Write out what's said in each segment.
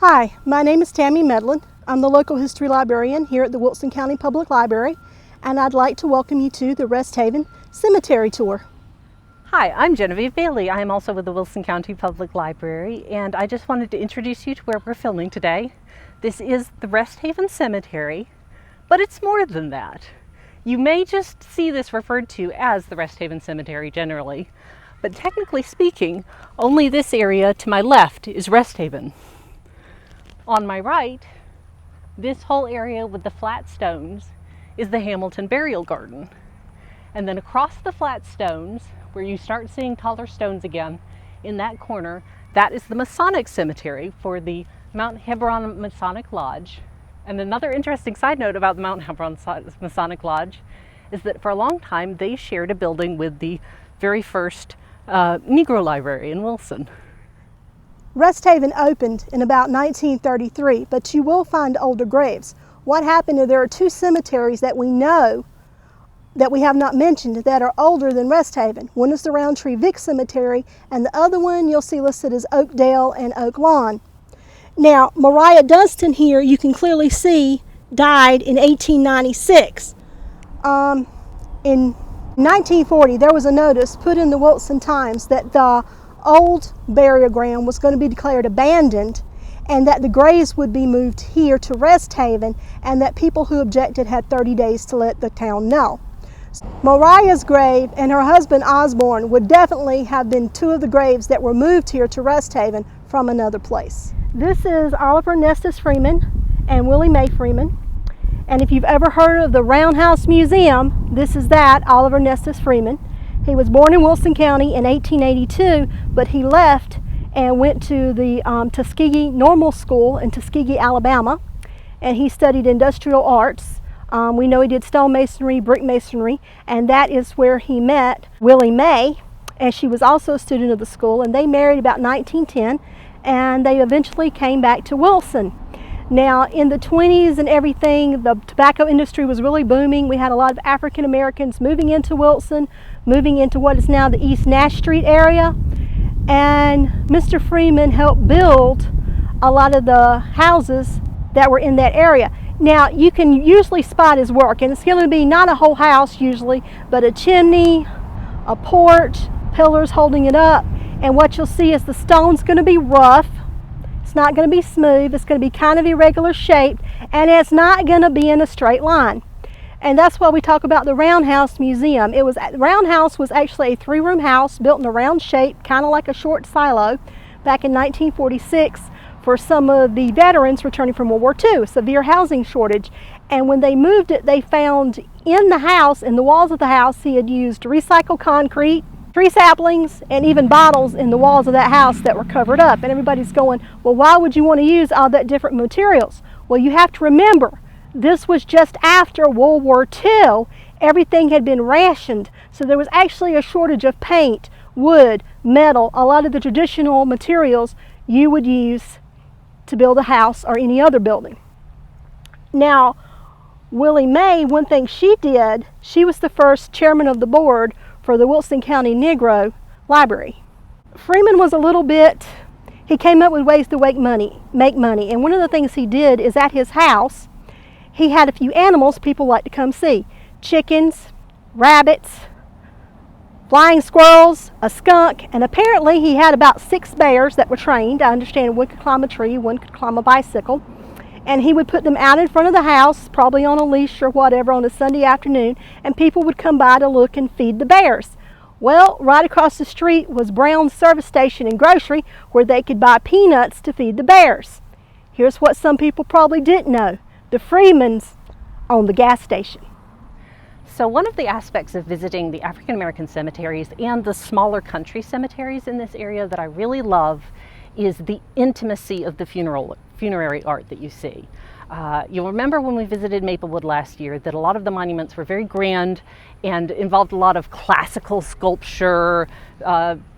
Hi, my name is Tammy Medlin. I'm the local history librarian here at the Wilson County Public Library, and I'd like to welcome you to the Resthaven Cemetery tour. Hi, I'm Genevieve Bailey. I am also with the Wilson County Public Library, and I just wanted to introduce you to where we're filming today. This is the Resthaven Cemetery, but it's more than that. You may just see this referred to as the Resthaven Cemetery generally, but technically speaking, only this area to my left is Resthaven. On my right, this whole area with the flat stones is the Hamilton Burial Garden. And then across the flat stones, where you start seeing taller stones again, in that corner, that is the Masonic Cemetery for the Mount Hebron Masonic Lodge. And another interesting side note about the Mount Hebron Masonic Lodge is that for a long time they shared a building with the very first Negro Library in Wilson. Resthaven opened in about 1933, but you will find older graves. What happened is there are two cemeteries that we know that we have not mentioned that are older than Resthaven. One is the Roundtree Vic Cemetery, and the other one you'll see listed as Oakdale and Oak Lawn. Now, Mariah Dunstan here, you can clearly see, died in 1896. In 1940, there was a notice put in the Wilson Times that the old burial ground was going to be declared abandoned and that the graves would be moved here to Resthaven, and that people who objected had 30 days to let the town know. Mariah's grave and her husband Osborne would definitely have been two of the graves that were moved here to Resthaven from another place. This is Oliver Nestus Freeman and Willie Mae Freeman. And if you've ever heard of the Roundhouse Museum, this is that, Oliver Nestus Freeman. He was born in Wilson County in 1882, but he left and went to the Tuskegee Normal School in Tuskegee, Alabama, and he studied industrial arts. We know he did stonemasonry, brick masonry, and that is where he met Willie Mae, and she was also a student of the school, and they married about 1910, and they eventually came back to Wilson. Now, in the 20s and everything, the tobacco industry was really booming. We had a lot of African Americans moving into Wilson, moving into what is now the East Nash Street area. And Mr. Freeman helped build a lot of the houses that were in that area. Now, you can usually spot his work, and it's going to be not a whole house usually, but a chimney, a porch, pillars holding it up. And what you'll see is the stone's going to be rough. It's not going to be smooth. It's going to be kind of irregular shaped, and it's not going to be in a straight line. And that's why we talk about the Roundhouse Museum. Roundhouse was actually a three-room house built in a round shape, kind of like a short silo, back in 1946 for some of the veterans returning from World War II, a severe housing shortage. And when they moved it, they found in the house, in the walls of the house, he had used recycled concrete, tree saplings, and even bottles in the walls of that house that were covered up. And everybody's going, well, why would you want to use all that different materials? Well, you have to remember, this was just after World War II. Everything had been rationed, so there was actually a shortage of paint, wood, metal, a lot of the traditional materials you would use to build a house or any other building. Now, Willie Mae, one thing she did, she was the first chairman of the board for the Wilson County Negro Library. Freeman was a little bit, he came up with ways to make money, and one of the things he did is at his house, he had a few animals people like to come see. Chickens, rabbits, flying squirrels, a skunk, and apparently he had about 6 bears that were trained. I understand one could climb a tree, one could climb a bicycle. And he would put them out in front of the house, probably on a leash or whatever, on a Sunday afternoon, and people would come by to look and feed the bears. Well, right across the street was Brown's Service Station and Grocery, where they could buy peanuts to feed the bears. Here's what some people probably didn't know. The Freemans owned the gas station. So one of the aspects of visiting the African American cemeteries and the smaller country cemeteries in this area that I really love is the intimacy of the funerary art that you see. You'll remember when we visited Maplewood last year that a lot of the monuments were very grand and involved a lot of classical sculpture,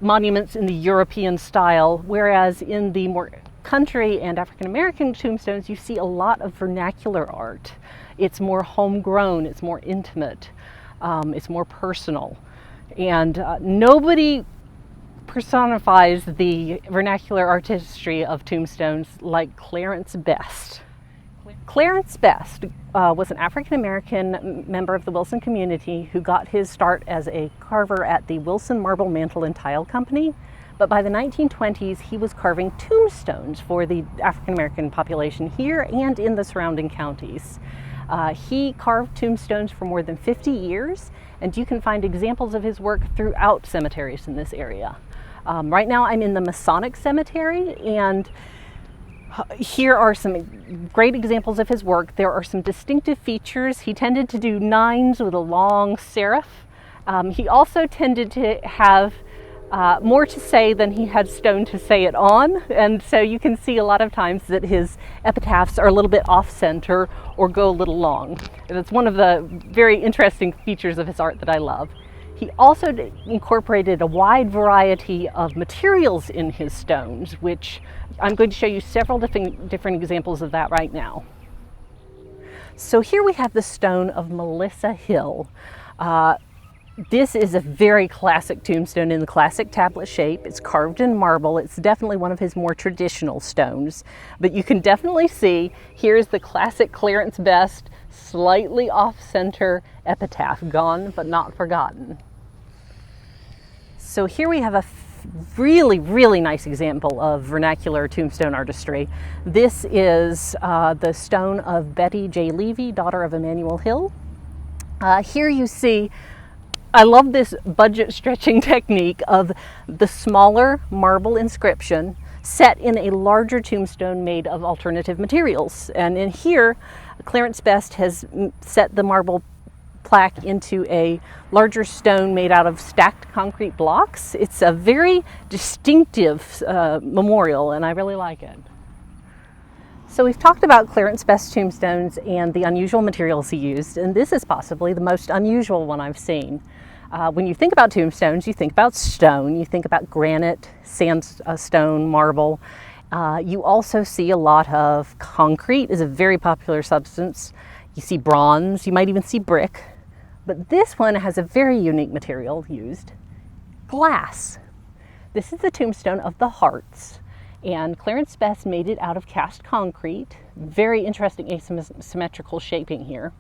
monuments in the European style, whereas in the more country and African American tombstones you see a lot of vernacular art. It's more homegrown, it's more intimate, it's more personal. And nobody personifies the vernacular artistry of tombstones like Clarence Best. Clarence Best was an African-American member of the Wilson community who got his start as a carver at the Wilson Marble Mantle and Tile Company. But by the 1920s, he was carving tombstones for the African-American population here and in the surrounding counties. He carved tombstones for more than 50 years, and you can find examples of his work throughout cemeteries in this area. Right now I'm in the Masonic Cemetery, and here are some great examples of his work. There are some distinctive features. He tended to do nines with a long serif. He also tended to have more to say than he had stone to say it on, and so you can see a lot of times that his epitaphs are a little bit off-center or go a little long. And it's one of the very interesting features of his art that I love. He also incorporated a wide variety of materials in his stones, which I'm going to show you several different examples of that right now. So here we have the stone of Melissa Hill. This is a very classic tombstone in the classic tablet shape. It's carved in marble. It's definitely one of his more traditional stones, but you can definitely see here's the classic Clarence Best, slightly off-center epitaph, gone but not forgotten. So here we have a really nice example of vernacular tombstone artistry. This is the stone of Betty J. Levy, daughter of Emmanuel Hill. Here you see, I love this budget stretching technique of the smaller marble inscription set in a larger tombstone made of alternative materials. And in here, Clarence Best has set the marble plaque into a larger stone made out of stacked concrete blocks. It's a very distinctive memorial, and I really like it. So we've talked about Clarence Best tombstones and the unusual materials he used, and this is possibly the most unusual one I've seen. When you think about tombstones, you think about stone, you think about granite, sandstone, marble. You also see a lot of concrete is a very popular substance. You see bronze, you might even see brick, but this one has a very unique material used, glass. This is the tombstone of the Hearts, and Clarence Best made it out of cast concrete. Very interesting asymmetrical shaping here.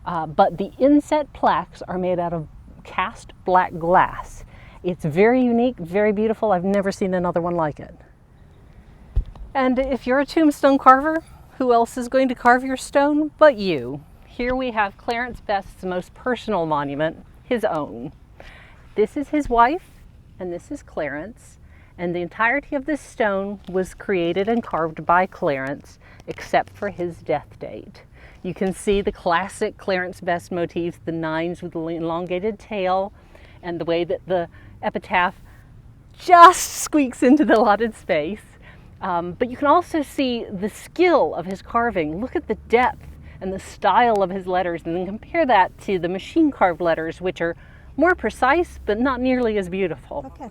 But the inset plaques are made out of cast black glass. It's very unique, very beautiful. I've never seen another one like it. And if you're a tombstone carver, who else is going to carve your stone but you? Here we have Clarence Best's most personal monument, his own. This is his wife, and this is Clarence, and the entirety of this stone was created and carved by Clarence, except for his death date. You can see the classic Clarence Best motifs, the nines with the elongated tail, and the way that the epitaph just squeaks into the allotted space. But you can also see the skill of his carving. Look at the depth and the style of his letters, and then compare that to the machine carved letters, which are more precise but not nearly as beautiful. Okay.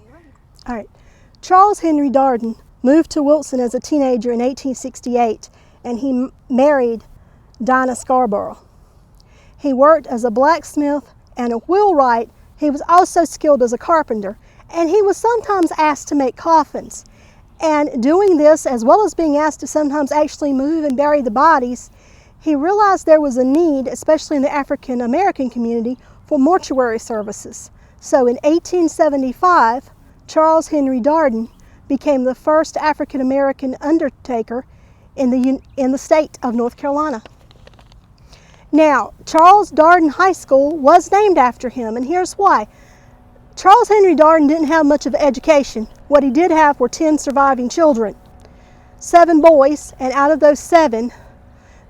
All right. Charles Henry Darden moved to Wilson as a teenager in 1868, and he married Dinah Scarborough. He worked as a blacksmith and a wheelwright. He was also skilled as a carpenter, and he was sometimes asked to make coffins. And doing this, as well as being asked to sometimes actually move and bury the bodies, he realized there was a need, especially in the African American community, for mortuary services. So in 1875, Charles Henry Darden became the first African American undertaker in the state of North Carolina. Now, Charles Darden High School was named after him, and here's why. Charles Henry Darden didn't have much of an education. What he did have were 10 surviving children, 7 boys, and out of those 7,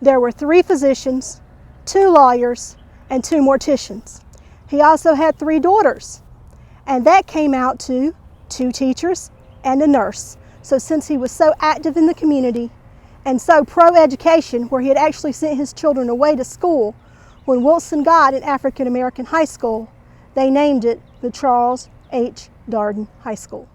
there were 3 physicians, 2 lawyers, and 2 morticians. He also had 3 daughters, and that came out to 2 teachers and a nurse. So since he was so active in the community and so pro-education, where he had actually sent his children away to school, when Wilson got an African American high school, they named it the Charles H. Darden High School.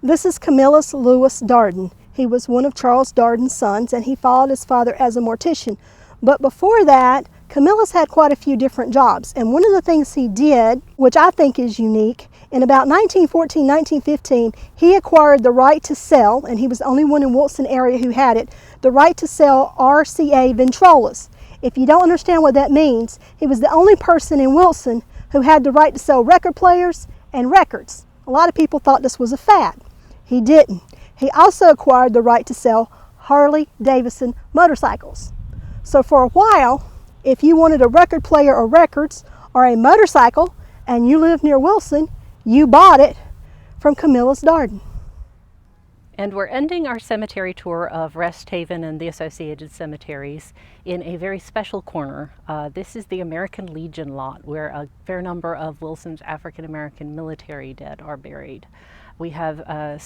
This is Camillus Lewis Darden. He was one of Charles Darden's sons, and he followed his father as a mortician. But before that, Camillus had quite a few different jobs, and one of the things he did, which I think is unique, in about 1914, 1915, he acquired the right to sell, and he was the only one in Wilson area who had it, the right to sell RCA Ventrolas. If you don't understand what that means, he was the only person in Wilson who had the right to sell record players and records. A lot of people thought this was a fad. He didn't. He also acquired the right to sell Harley-Davidson motorcycles. So for a while, if you wanted a record player or records or a motorcycle and you lived near Wilson, you bought it from Camillus Darden. And we're ending our cemetery tour of Resthaven and the associated cemeteries in a very special corner. This is the American Legion lot, where a fair number of Wilson's African-American military dead are buried. We have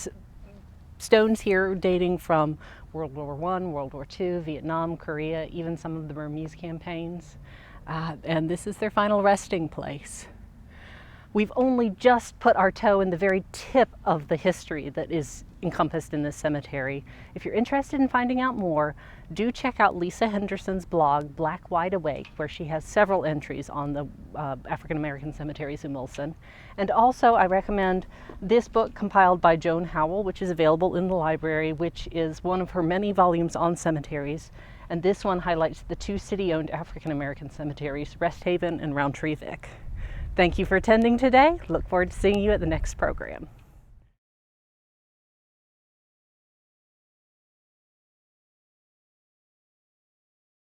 stones here dating from World War I, World War II, Vietnam, Korea, even some of the Burmese campaigns. And this is their final resting place. We've only just put our toe in the very tip of the history that is encompassed in this cemetery. If you're interested in finding out more, do check out Lisa Henderson's blog, Black, Wide Awake, where she has several entries on the African American cemeteries in Wilson. And also I recommend this book compiled by Joan Howell, which is available in the library, which is one of her many volumes on cemeteries. And this one highlights the two city-owned African American cemeteries, Resthaven and Roundtree Vic. Thank you for attending today. Look forward to seeing you at the next program.